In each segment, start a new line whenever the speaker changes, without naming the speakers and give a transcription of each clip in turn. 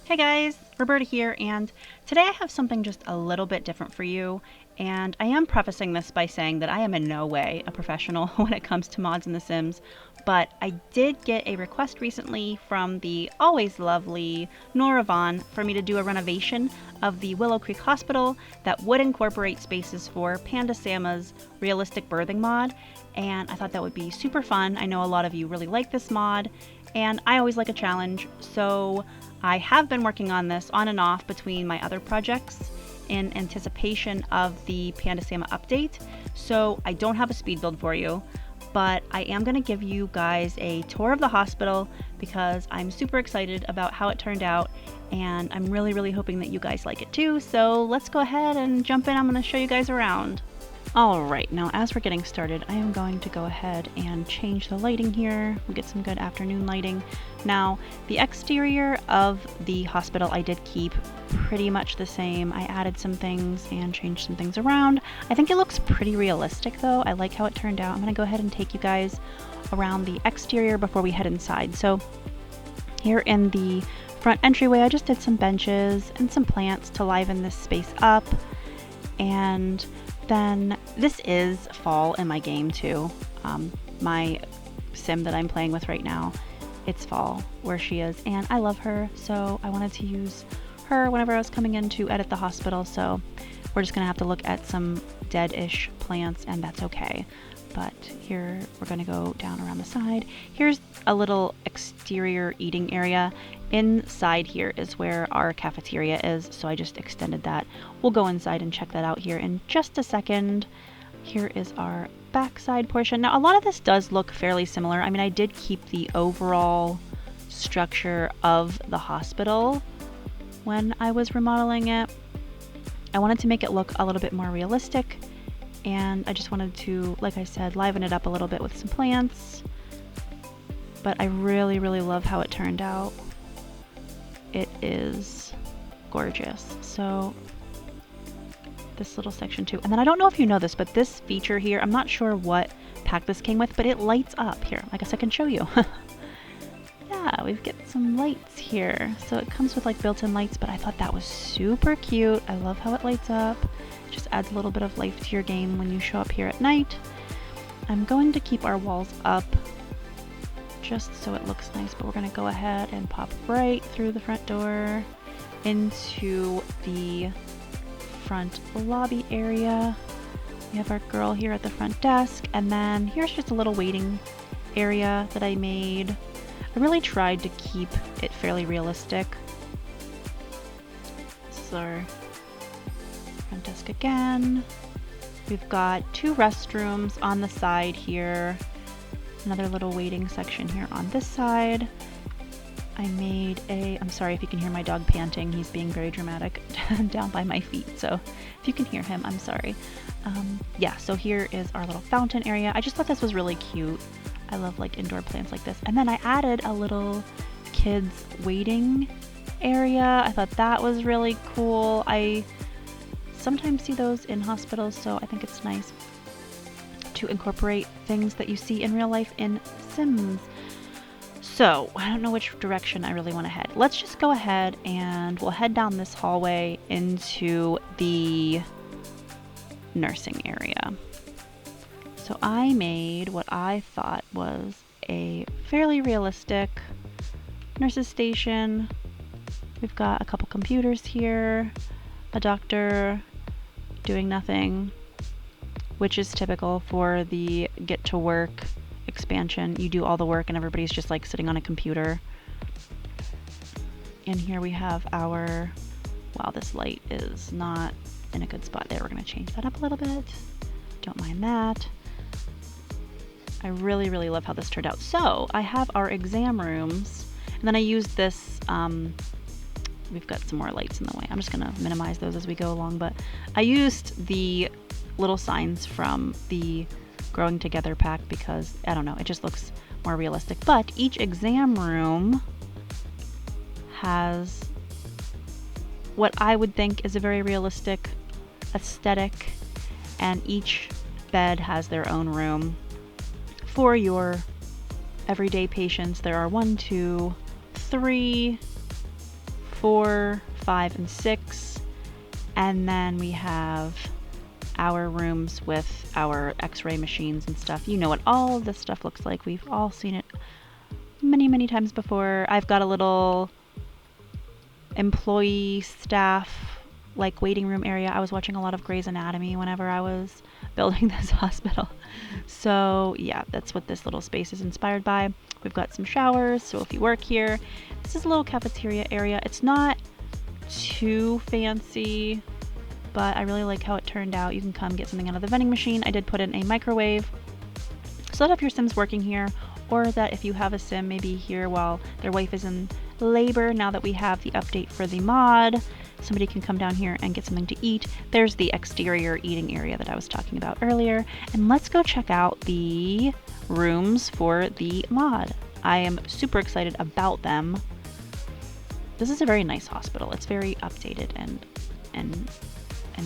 Hey guys, Roberta here, and today I have something just a little bit different for you. And I am prefacing this by saying that I am in no way a professional when it comes to mods in The Sims, but I did get a request recently from the always lovely Nora Vaughn for me to do a renovation of the Willow Creek Hospital that would incorporate spaces for Pandasama's realistic birthing mod, and I thought that would be super fun. I know a lot of you really like this mod, and I always like a challenge, so I have been working on this on and off between my other projects in anticipation of the Pandasama update, so I don't have a speed build for you, but I am going to give you guys a tour of the hospital because I'm super excited about how it turned out, and I'm really hoping that you guys like it too. So let's go ahead and jump in. I'm going to show you guys around. Alright, now as we're getting started, I am going to go ahead and change the lighting here. We'll get some good afternoon lighting. Now, the exterior of the hospital I did keep pretty much the same. I added some things and changed some things around. I think it looks pretty realistic though. I like how it turned out. I'm going to go ahead and take you guys around the exterior before we head inside. So here in the front entryway, I just did some benches and some plants to liven this space up. And then this is fall in my game too. My sim that I'm playing with right now, it's fall where she is, and I love her, so I wanted to use her whenever I was coming in to edit the hospital. So we're just gonna have to look at some dead-ish plants, and that's okay. But here we're gonna go down around the side. Here's a little exterior eating area. Inside here is where our cafeteria is, so I just extended that. We'll go inside and check that out here in just a second. Here is our backside portion. Now a lot of this does look fairly similar. I mean, I did keep the overall structure of the hospital when I was remodeling it. I wanted to make it look a little bit more realistic, and I just wanted to, like I said, liven it up a little bit with some plants. But I really love how it turned out. It is gorgeous. So this little section too. And then I don't know if you know this, but this feature here, I'm not sure what pack this came with, but it lights up here. I guess I can show you. Yeah, we've got some lights here. So it comes with like built-in lights, but I thought that was super cute. I love how it lights up. It just adds a little bit of life to your game when you show up here at night. I'm going to keep our walls up just so it looks nice, but we're going to go ahead and pop right through the front door into the front lobby area. We have our girl here at the front desk, and then here's just a little waiting area that I made. I really tried to keep it fairly realistic. This is our front desk again. We've got two restrooms on the side here. Another little waiting section here on this side. I made I'm sorry if you can hear my dog panting. He's being very dramatic down by my feet. So if you can hear him, I'm sorry. Yeah, so here is our little fountain area. I just thought this was really cute. I love like indoor plants like this. And then I added a little kids waiting area. I thought that was really cool. I sometimes see those in hospitals, so I think it's nice to incorporate things that you see in real life in Sims. So I don't know which direction I really want to head. Let's just go ahead and we'll head down this hallway into the nursing area. So I made what I thought was a fairly realistic nurse's station. We've got a couple computers here, a doctor doing nothing, which is typical for the get to work expansion. You do all the work and everybody's just like sitting on a computer. And here we have our, wow, this light is not in a good spot there. We're going to change that up a little bit. Don't mind that. I really love how this turned out. So I have our exam rooms, and then I used this, we've got some more lights in the way. I'm just going to minimize those as we go along, but I used the little signs from the Growing Together pack because, I don't know, it just looks more realistic. But each exam room has what I would think is a very realistic aesthetic, and each bed has their own room. For your everyday patients, there are 1, 2, 3, 4, 5, and 6. And then we have our rooms with our x-ray machines and stuff. You know what all of this stuff looks like. We've all seen it many, many times before. I've got a little employee staff like waiting room area. I was watching a lot of Grey's Anatomy whenever I was building this hospital. So yeah, that's what this little space is inspired by. We've got some showers, so if you work here, this is a little cafeteria area. It's not too fancy, but I really like how it turned out. You can come get something out of the vending machine. I did put in a microwave so that if your sim's working here, or that if you have a sim maybe here while their wife is in labor, now that we have the update for the mod, somebody can come down here and get something to eat. There's the exterior eating area that I was talking about earlier. And let's go check out the rooms for the mod. I am super excited about them. This is a very nice hospital. It's very updated and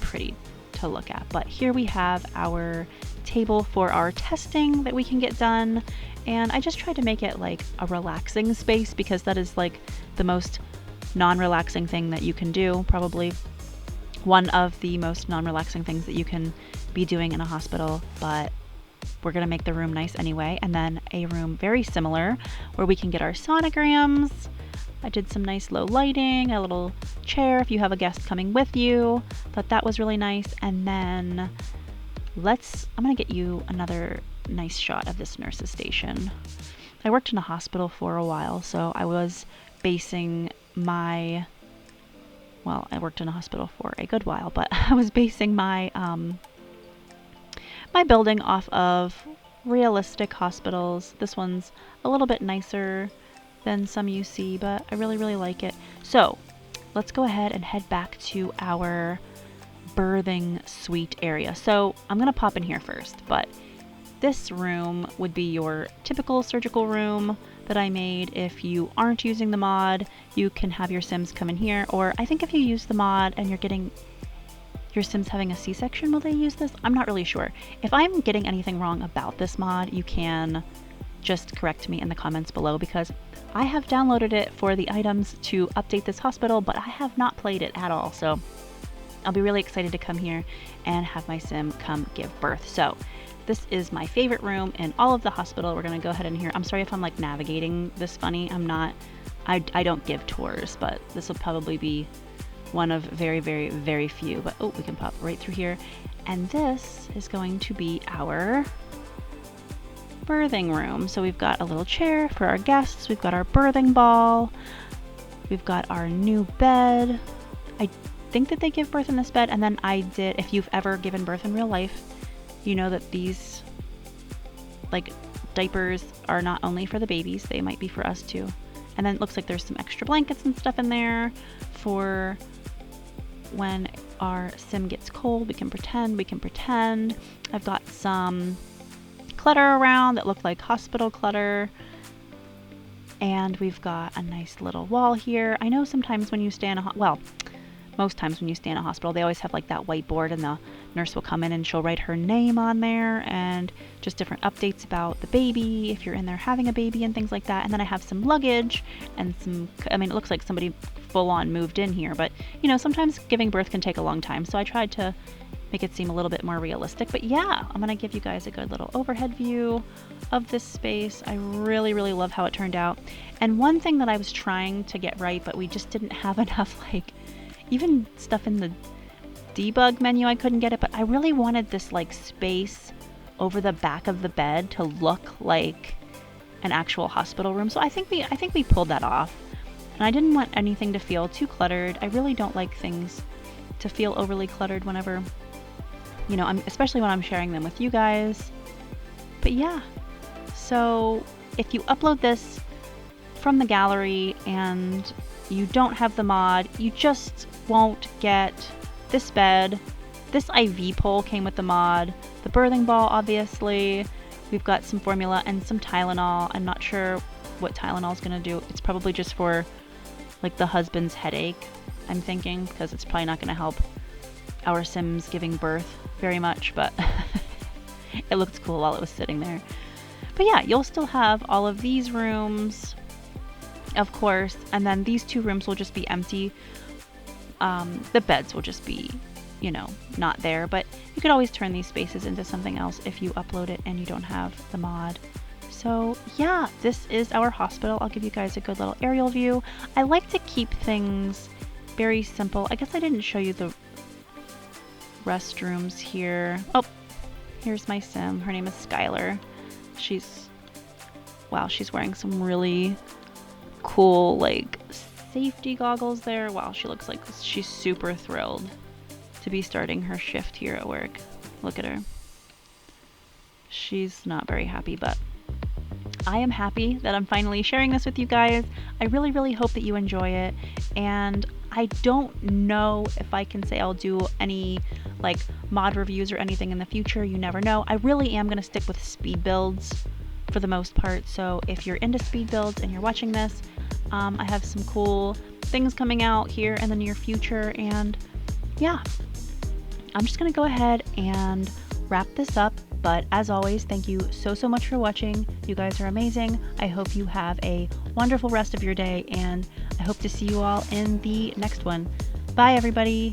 pretty to look at. But here we have our table for our testing that we can get done. And I just tried to make it like a relaxing space because that is like the most non-relaxing thing that you can do. Probably one of the most non-relaxing things that you can be doing in a hospital, but we're gonna make the room nice anyway. And then a room very similar where we can get our sonograms. I did some nice low lighting, a little chair if you have a guest coming with you. Thought that was really nice. And then I'm gonna get you another nice shot of this nurse's station. I worked in a hospital for a while, so I was basing I worked in a hospital for a good while, but I was basing my my building off of realistic hospitals. This one's a little bit nicer than some you see, but I really, really like it. So let's go ahead and head back to our birthing suite area. So I'm gonna pop in here first, but this room would be your typical surgical room that I made. If you aren't using the mod, you can have your sims come in here, or I think if you use the mod and you're getting your sims having a C-section, will they use this? I'm not really sure. If I'm getting anything wrong about this mod, you can just correct me in the comments below, because I have downloaded it for the items to update this hospital, but I have not played it at all. So I'll be really excited to come here and have my sim come give birth. So this is my favorite room in all of the hospital. We're gonna go ahead in here. I'm sorry if I'm like navigating this funny. I don't give tours, but this will probably be one of very, very, very few. But oh, we can pop right through here. And this is going to be our birthing room. So we've got a little chair for our guests. We've got our birthing ball. We've got our new bed. I think that they give birth in this bed. And then if you've ever given birth in real life, you know that these like diapers are not only for the babies, they might be for us too. And then it looks like there's some extra blankets and stuff in there for when our sim gets cold. We can pretend. I've got some clutter around that look like hospital clutter. And we've got a nice little wall here. I know sometimes when you stay in most times when you stay in a hospital, they always have like that whiteboard, and the nurse will come in and she'll write her name on there and just different updates about the baby, if you're in there having a baby and things like that. And then I have some luggage and it looks like somebody full on moved in here, but you know, sometimes giving birth can take a long time. So I tried to make it seem a little bit more realistic. But yeah, I'm gonna give you guys a good little overhead view of this space. I really, really love how it turned out. And one thing that I was trying to get right, but we just didn't have enough like even stuff in the debug menu, I couldn't get it, but I really wanted this like space over the back of the bed to look like an actual hospital room. So I think we pulled that off. And I didn't want anything to feel too cluttered. I really don't like things to feel overly cluttered whenever, you know, especially when I'm sharing them with you guys. But yeah, so if you upload this from the gallery and you don't have the mod, you just won't get this bed. This IV pole came with the mod, the birthing ball, obviously. We've got some formula and some Tylenol. I'm not sure what Tylenol is going to do. It's probably just for like the husband's headache, I'm thinking, because it's probably not going to help our Sims giving birth very much, but it looked cool while it was sitting there. But yeah, you'll still have all of these rooms of course, and then these 2 rooms will just be empty. The beds will just be, not there, but you could always turn these spaces into something else if you upload it and you don't have the mod. So yeah, this is our hospital. I'll give you guys a good little aerial view. I like to keep things very simple. I guess I didn't show you the restrooms here. Oh, here's my sim. Her name is Skylar. She's wearing some really cool, like, safety goggles there. Wow, she looks like she's super thrilled to be starting her shift here at work. Look at her. She's not very happy, but I am happy that I'm finally sharing this with you guys. I really, really hope that you enjoy it. And I don't know if I can say I'll do any like mod reviews or anything in the future. You never know. I really am going to stick with speed builds for the most part. So if you're into speed builds and you're watching this, I have some cool things coming out here in the near future. And yeah, I'm just going to go ahead and wrap this up. But as always, thank you so much for watching. You guys are amazing. I hope you have a wonderful rest of your day, and I hope to see you all in the next one. Bye, everybody.